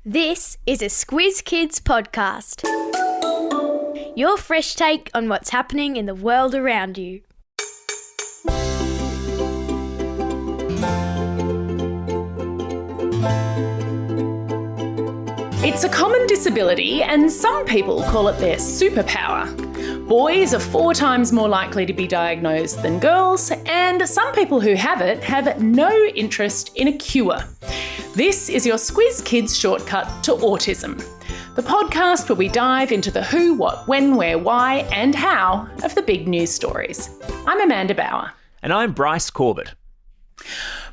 This is a Squiz Kids podcast. Your fresh take on what's happening in the world around you. It's a common disability and some people call it their superpower. Boys are 4 times more likely to be diagnosed than girls, and some people who have it have no interest in a cure. This is your Squiz Kids Shortcut to Autism, the podcast where we dive into the who, what, when, where, why and how of the big news stories. I'm Amanda Bauer. And I'm Bryce Corbett.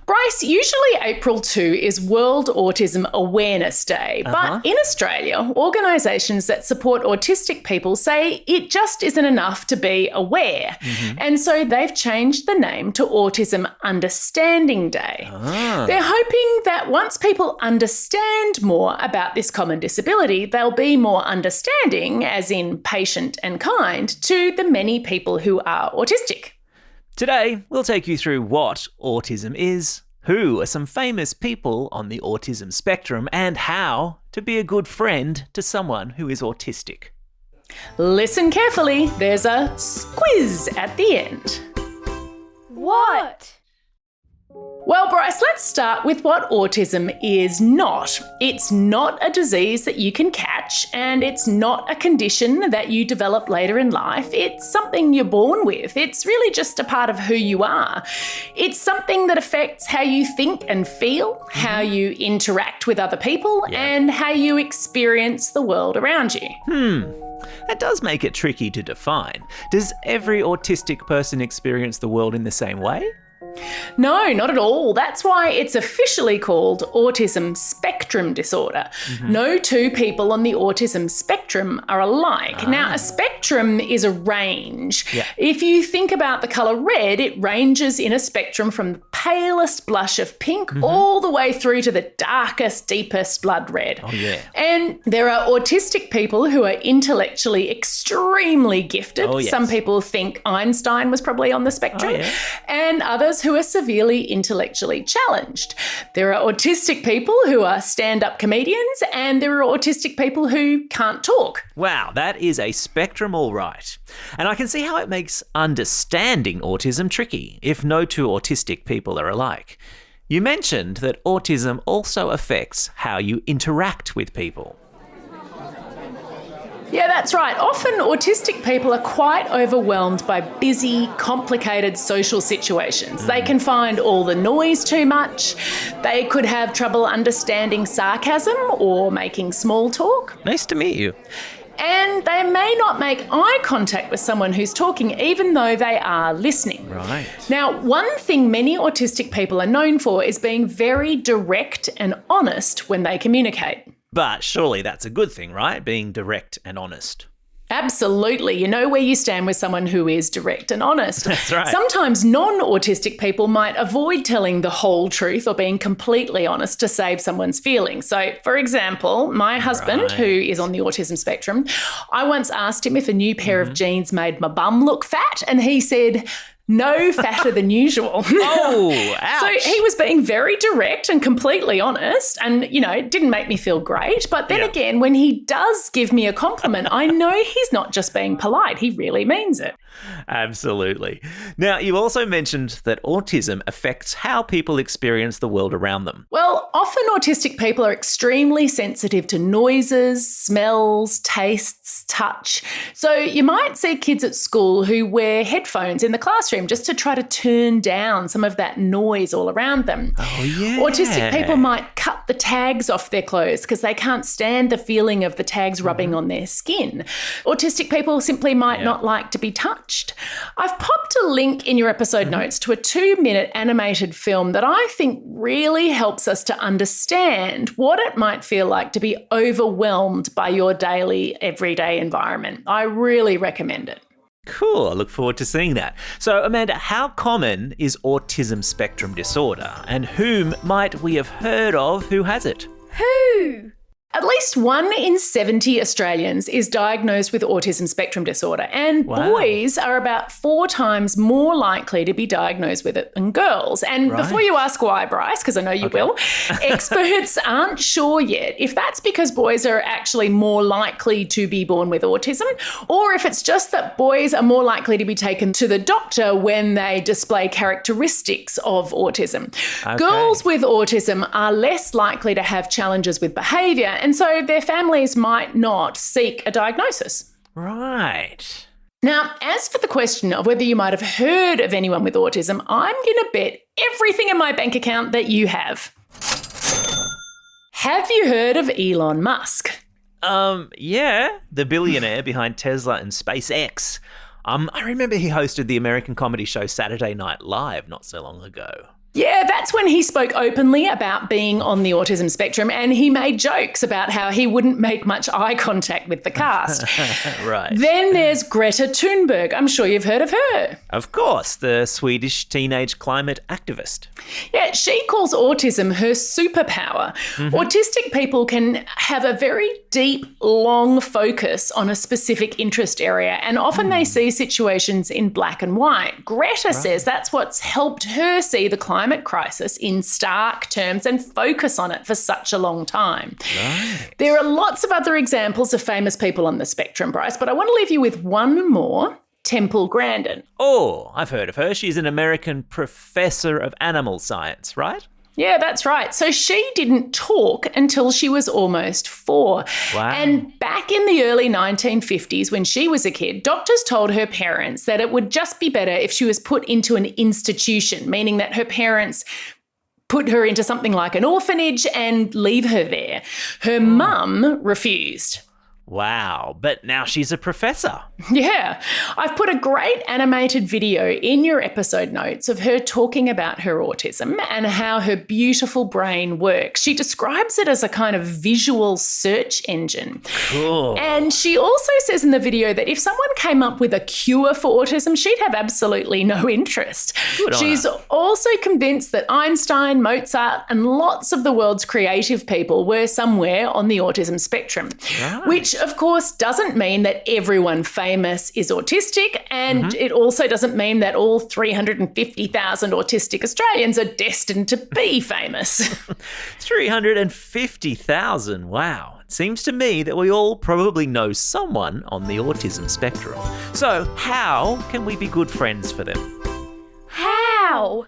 Bryce, usually April 2 is World Autism Awareness Day, but in Australia, organisations that support autistic people say it just isn't enough to be aware. And so they've changed the name to Autism Understanding Day. They're hoping that once people understand more about this common disability, they'll be more understanding, as in patient and kind, to the many people who are autistic. Today, we'll take you through what autism is, who are some famous people on the autism spectrum, and how to be a good friend to someone who is autistic. Listen carefully, there's a squiz at the end. What? Well, Bryce, let's start with what autism is not. It's not a disease that you can catch, and it's not a condition that you develop later in life. It's something you're born with. It's really just a part of who you are. It's something that affects how you think and feel, how you interact with other people, and how you experience the world around you. That does make it tricky to define. Does every autistic person experience the world in the same way? No, not at all. That's why it's officially called autism spectrum disorder. No two people on the autism spectrum are alike. Now, a spectrum is a range. If you think about the colour red, it ranges in a spectrum from the palest blush of pink all the way through to the darkest, deepest blood red. And there are autistic people who are intellectually extremely gifted. Some people think Einstein was probably on the spectrum. And others who are severely intellectually challenged. There are autistic people who are stand-up comedians, and there are autistic people who can't talk. Wow, that is a spectrum all right. And I can see how it makes understanding autism tricky if no two autistic people are alike. You mentioned that autism also affects how you interact with people. Yeah, that's right. Often autistic people are quite overwhelmed by busy, complicated social situations. They can find all the noise too much. They could have trouble understanding sarcasm or making small talk. Nice to meet you. And they may not make eye contact with someone who's talking, even though they are listening. Right. Now, one thing many autistic people are known for is being very direct and honest when they communicate. But surely that's a good thing, right? Being direct and honest. Absolutely. You know where you stand with someone who is direct and honest. That's right. Sometimes non-autistic people might avoid telling the whole truth or being completely honest to save someone's feelings. So, for example, my husband, who is on the autism spectrum, I once asked him if a new pair of jeans made my bum look fat, and he said, no fatter than usual. Oh, ouch. So he was being very direct and completely honest, and, you know, it didn't make me feel great. But then again, when he does give me a compliment, I know he's not just being polite. He really means it. Absolutely. Now, you also mentioned that autism affects how people experience the world around them. Well, often autistic people are extremely sensitive to noises, smells, tastes, touch. So you might see kids at school who wear headphones in the classroom just to try to turn down some of that noise all around them. Oh, yeah. Autistic people might cut the tags off their clothes because they can't stand the feeling of the tags rubbing on their skin. Autistic people simply might not like to be touched. I've popped a link in your episode notes to a 2-minute animated film that I think really helps us to understand what it might feel like to be overwhelmed by your daily, everyday environment. I really recommend it. Cool. I look forward to seeing that. So, Amanda, how common is autism spectrum disorder, and whom might we have heard of who has it? Who? At least 1 in 70 Australians is diagnosed with autism spectrum disorder, and boys are about 4 times more likely to be diagnosed with it than girls. And before you ask why, Bryce, because I know you will, experts aren't sure yet if that's because boys are actually more likely to be born with autism, or if it's just that boys are more likely to be taken to the doctor when they display characteristics of autism. Girls with autism are less likely to have challenges with behaviour, and so their families might not seek a diagnosis. Right. Now, as for the question of whether you might have heard of anyone with autism, I'm going to bet everything in my bank account that you have. Have you heard of Elon Musk? Yeah, the billionaire behind Tesla and SpaceX. I remember he hosted the American comedy show Saturday Night Live not so long ago. Yeah, that's when he spoke openly about being on the autism spectrum, and he made jokes about how he wouldn't make much eye contact with the cast. Right. Then there's Greta Thunberg. I'm sure you've heard of her. Of course, the Swedish teenage climate activist. Yeah, she calls autism her superpower. Autistic people can have a very deep, long focus on a specific interest area, and often they see situations in black and white. Greta says that's what's helped her see the climate crisis in stark terms and focus on it for such a long time. Right. There are lots of other examples of famous people on the spectrum, Bryce, but I want to leave you with one more. Temple Grandin. Oh, I've heard of her. She's an American professor of animal science, right? Yeah, that's right. So she didn't talk until she was almost 4. Wow. And back in the early 1950s, when she was a kid, doctors told her parents that it would just be better if she was put into an institution, meaning that her parents put her into something like an orphanage and leave her there. Her mum refused. Wow, but now she's a professor. Yeah. I've put a great animated video in your episode notes of her talking about her autism and how her beautiful brain works. She describes it as a kind of visual search engine. Cool. And she also says in the video that if someone came up with a cure for autism, she'd have absolutely no interest. Good on She's her. also convinced that Einstein, Mozart, and lots of the world's creative people were somewhere on the autism spectrum, which of course doesn't mean that everyone famous is autistic, and it also doesn't mean that all 350,000 autistic Australians are destined to be famous. 350,000, wow. It seems to me that we all probably know someone on the autism spectrum. So how can we be good friends for them? How?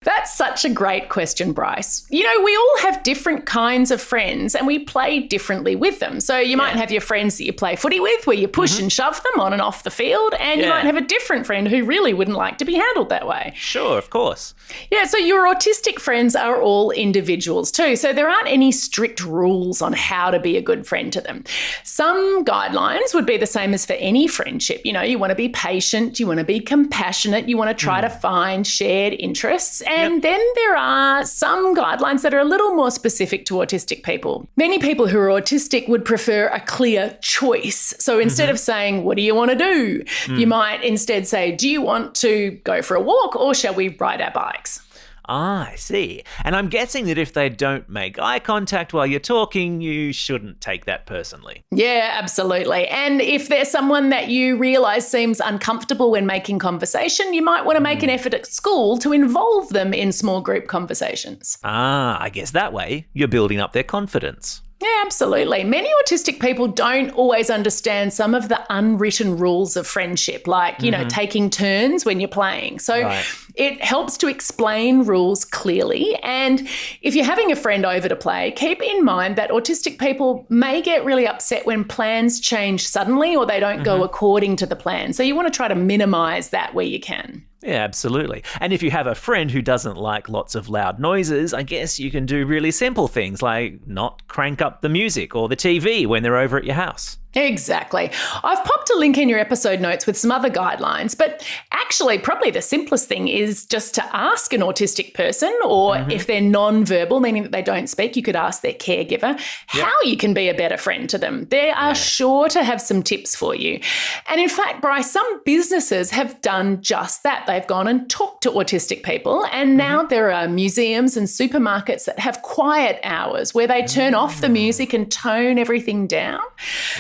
That's such a great question, Bryce. You know, we all have different kinds of friends and we play differently with them. So you might have your friends that you play footy with where you push and shove them on and off the field, and you might have a different friend who really wouldn't like to be handled that way. Sure, of course. Yeah, so your autistic friends are all individuals too, so there aren't any strict rules on how to be a good friend to them. Some guidelines would be the same as for any friendship. You know, you want to be patient, you want to be compassionate, you want to try to find shared interests. And then there are some guidelines that are a little more specific to autistic people. Many people who are autistic would prefer a clear choice. So instead of saying, what do you want to do? You might instead say, do you want to go for a walk or shall we ride our bikes? Ah, I see. And I'm guessing that if they don't make eye contact while you're talking, you shouldn't take that personally. Yeah, absolutely. And if there's someone that you realise seems uncomfortable when making conversation, you might want to make an effort at school to involve them in small group conversations. Ah, I guess that way you're building up their confidence. Yeah, absolutely. Many autistic people don't always understand some of the unwritten rules of friendship, like, you know, taking turns when you're playing. So it helps to explain rules clearly. And if you're having a friend over to play, keep in mind that autistic people may get really upset when plans change suddenly or they don't go according to the plan. So you want to try to minimise that where you can. Yeah, absolutely. And if you have a friend who doesn't like lots of loud noises, I guess you can do really simple things like not crank up the music or the TV when they're over at your house. Exactly. I've popped a link in your episode notes with some other guidelines, but actually probably the simplest thing is just to ask an autistic person, or if they're non-verbal, meaning that they don't speak, you could ask their caregiver how you can be a better friend to them. They are sure to have some tips for you. And in fact, Bryce, some businesses have done just that. They've gone and talked to autistic people, and now there are museums and supermarkets that have quiet hours where they turn off the music and tone everything down.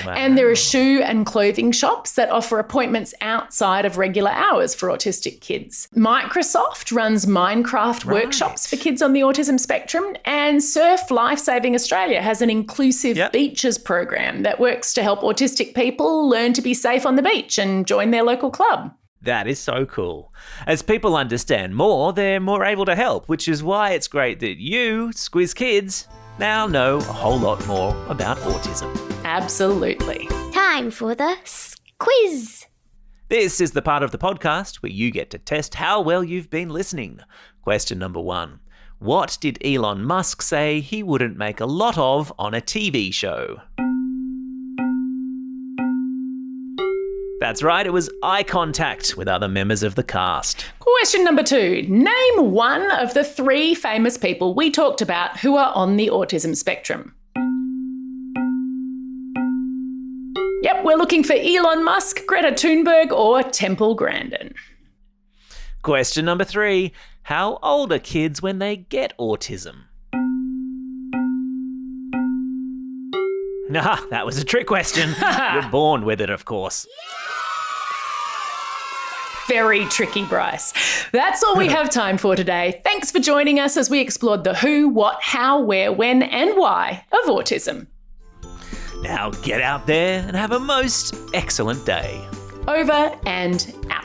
Wow. And there are shoe and clothing shops that offer appointments outside of regular hours for autistic kids. Microsoft runs Minecraft workshops for kids on the autism spectrum, and Surf Lifesaving Australia has an inclusive beaches program that works to help autistic people learn to be safe on the beach and join their local club. That is so cool. As people understand more, they're more able to help, which is why it's great that you, Squiz Kids, now know a whole lot more about autism. Absolutely. Time for the Squiz. This is the part of the podcast where you get to test how well you've been listening. Question number 1. What did Elon Musk say he wouldn't make a lot of on a TV show? That's right, it was eye contact with other members of the cast. Question number 2. Name one of the 3 famous people we talked about who are on the autism spectrum. Yep, we're looking for Elon Musk, Greta Thunberg, or Temple Grandin. Question number 3. How old are kids when they get autism? Nah, that was a trick question. You're born with it, of course. Very tricky, Bryce. That's all we have time for today. Thanks for joining us as we explored the who, what, how, where, when, and why of autism. Now get out there and have a most excellent day. Over and out.